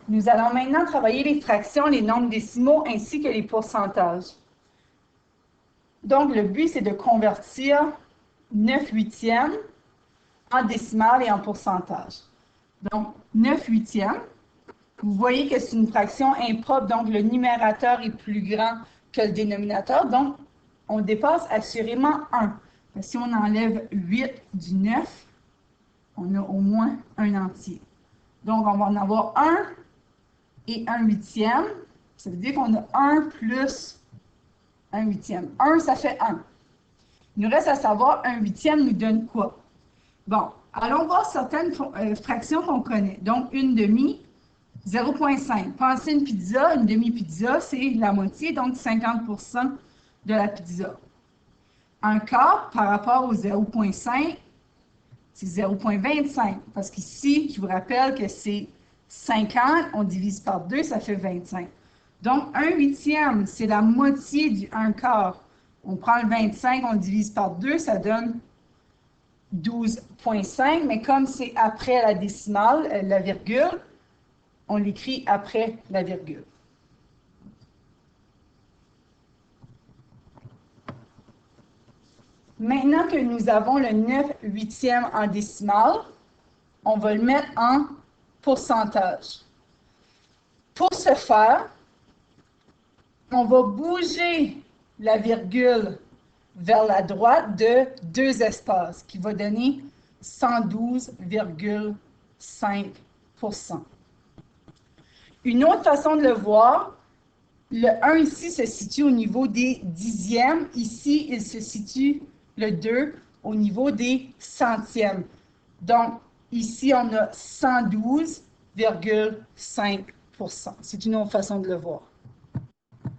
Nous allons maintenant travailler les fractions, les nombres décimaux ainsi que les pourcentages. Donc, le but, c'est de convertir 9 huitièmes en décimales et en pourcentage. Donc, 9 huitièmes, vous voyez que c'est une fraction impropre, donc le numérateur est plus grand que le dénominateur, donc on dépasse assurément 1. Si on enlève 8 du 9, on a au moins un entier. Donc, on va en avoir 1 et 1 huitième. Ça veut dire qu'on a 1 plus 1 huitième. 1, ça fait 1. Il nous reste à savoir 1 huitième nous donne quoi? Bon, allons voir certaines fractions qu'on connaît. Donc, une demi, 0,5. Pensez une pizza, une demi-pizza, c'est la moitié, donc 50% de la pizza. Un quart par rapport au 0,5, c'est 0,25. Parce qu'ici, je vous rappelle que c'est 50, on divise par 2, ça fait 25. Donc, 1 huitième, c'est la moitié du 1 quart. On prend le 25, on le divise par 2, ça donne 12,5, mais comme c'est après la décimale, la virgule, on l'écrit après la virgule. Maintenant que nous avons le 9 huitième en décimale, on va le mettre en pourcentage. Pour ce faire, on va bouger la virgule vers la droite de 2 espaces, qui va donner 112,5%. Une autre façon de le voir, le 1 ici se situe au niveau des dixièmes. Ici, il se situe, le 2, au niveau des centièmes. Donc, ici, on a 112,5%. C'est une autre façon de le voir.